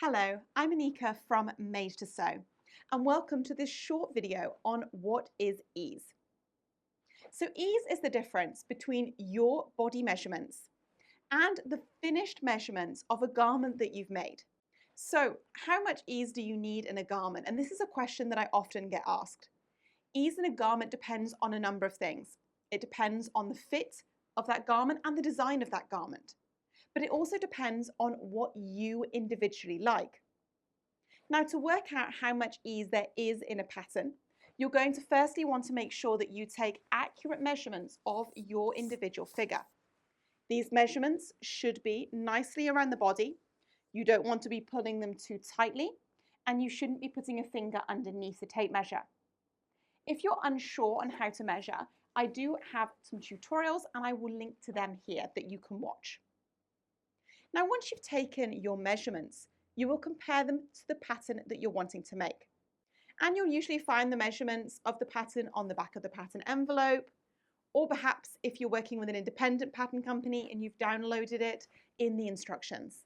Hello, I'm ANEKA from Made to Sew, and welcome to this short video on what is ease. So ease is the difference between your body measurements and the finished measurements of a garment that you've made. So how much ease do you need in a garment? And this is a question that I often get asked. Ease in a garment depends on a number of things. It depends on the fit of that garment and the design of that garment. But it also depends on what you individually like. Now, to work out how much ease there is in a pattern, you're going to firstly want to make sure that you take accurate measurements of your individual figure. These measurements should be nicely around the body. You don't want to be pulling them too tightly, and you shouldn't be putting a finger underneath the tape measure. If you're unsure on how to measure, I do have some tutorials and I will link to them here that you can watch. Now, once you've taken your measurements, you will compare them to the pattern that you're wanting to make. And you'll usually find the measurements of the pattern on the back of the pattern envelope, or perhaps if you're working with an independent pattern company and you've downloaded it, in the instructions.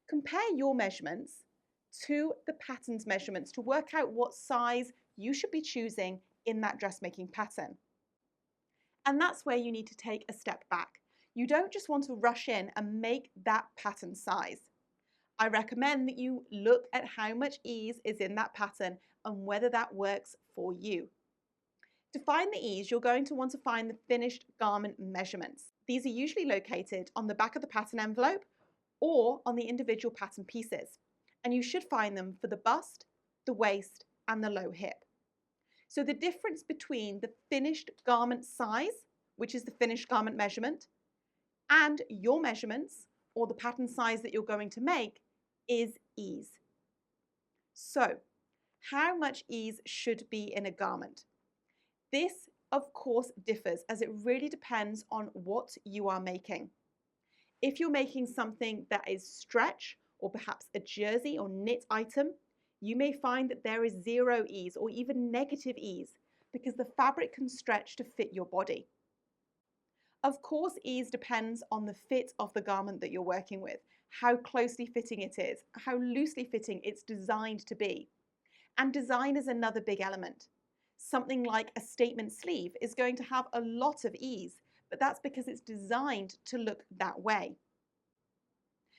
Compare your measurements to the pattern's measurements to work out what size you should be choosing in that dressmaking pattern. And that's where you need to take a step back. You don't just want to rush in and make that pattern size. I recommend that you look at how much ease is in that pattern and whether that works for you. To find the ease, you're going to want to find the finished garment measurements. These are usually located on the back of the pattern envelope or on the individual pattern pieces, and you should find them for the bust, the waist, and the low hip. So the difference between the finished garment size, which is the finished garment measurement, and your measurements, or the pattern size that you're going to make, is ease. So, how much ease should be in a garment? This, of course, differs as it really depends on what you are making. If you're making something that is stretch, or perhaps a jersey or knit item, you may find that there is zero ease or even negative ease because the fabric can stretch to fit your body. Of course, ease depends on the fit of the garment that you're working with, how closely fitting it is, how loosely fitting it's designed to be. And design is another big element. Something like a statement sleeve is going to have a lot of ease, but that's because it's designed to look that way.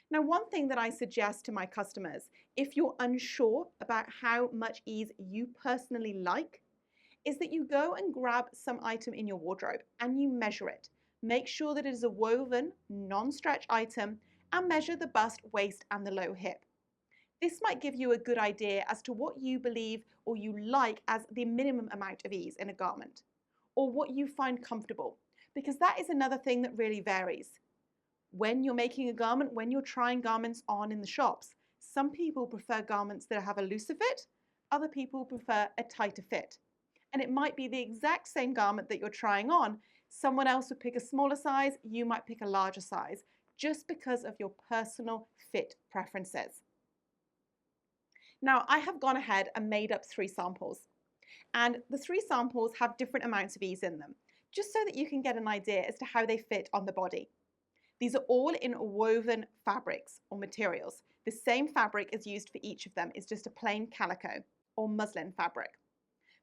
Now, one thing that I suggest to my customers, if you're unsure about how much ease you personally like, is that you go and grab some item in your wardrobe and you measure it. Make sure that it is a woven, non-stretch item and measure the bust, waist, and the low hip. This might give you a good idea as to what you believe or you like as the minimum amount of ease in a garment, or what you find comfortable, because that is another thing that really varies. When you're making a garment, when you're trying garments on in the shops, some people prefer garments that have a looser fit, other people prefer a tighter fit. And it might be the exact same garment that you're trying on. Someone else would pick a smaller size, you might pick a larger size, just because of your personal fit preferences. Now, I have gone ahead and made up 3 samples. And the 3 samples have different amounts of ease in them, just so that you can get an idea as to how they fit on the body. These are all in woven fabrics or materials. The same fabric is used for each of them. It's just a plain calico or muslin fabric.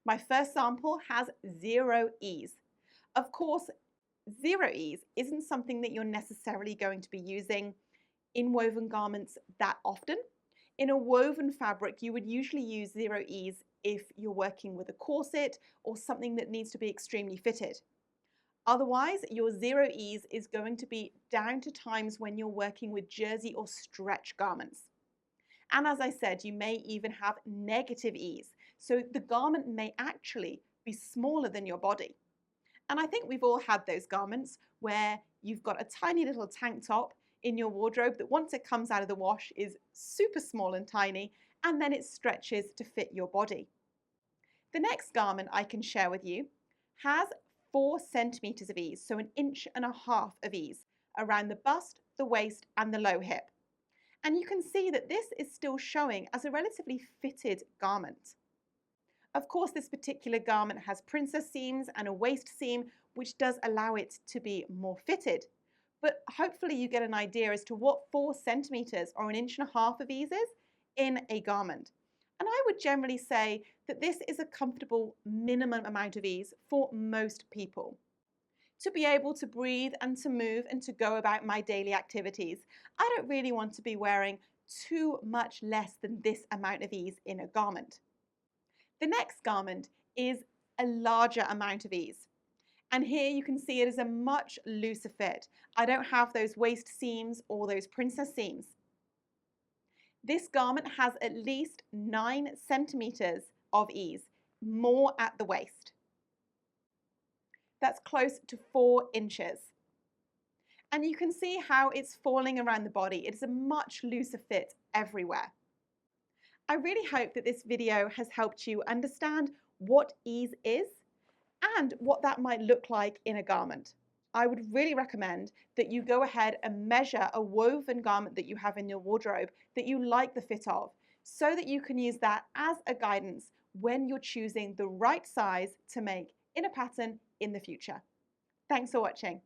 My first sample has 0 ease. Of course, 0 ease isn't something that you're necessarily going to be using in woven garments that often. In a woven fabric, you would usually use 0 ease if you're working with a corset or something that needs to be extremely fitted. Otherwise, your 0 ease is going to be down to times when you're working with jersey or stretch garments. And as I said, you may even have negative ease. So the garment may actually be smaller than your body. And I think we've all had those garments where you've got a tiny little tank top in your wardrobe that once it comes out of the wash is super small and tiny, and then it stretches to fit your body. The next garment I can share with you has 4 centimeters of ease, so 1.5 inches of ease around the bust, the waist, and the low hip. And you can see that this is still showing as a relatively fitted garment. Of course, this particular garment has princess seams and a waist seam, which does allow it to be more fitted. but hopefully you get an idea as to what 4 centimeters or 1.5 inches of ease is in a garment. And I would generally say that this is a comfortable minimum amount of ease for most people. To be able to breathe and to move and to go about my daily activities, I don't really want to be wearing too much less than this amount of ease in a garment. The next garment is a larger amount of ease. And here you can see it is a much looser fit. I don't have those waist seams or those princess seams. This garment has at least 9 centimeters of ease, more at the waist. That's close to 4 inches. And you can see how it's falling around the body. It is a much looser fit everywhere. I really hope that this video has helped you understand what ease is and what that might look like in a garment. I would really recommend that you go ahead and measure a woven garment that you have in your wardrobe that you like the fit of, so that you can use that as a guidance when you're choosing the right size to make in a pattern in the future. Thanks for watching.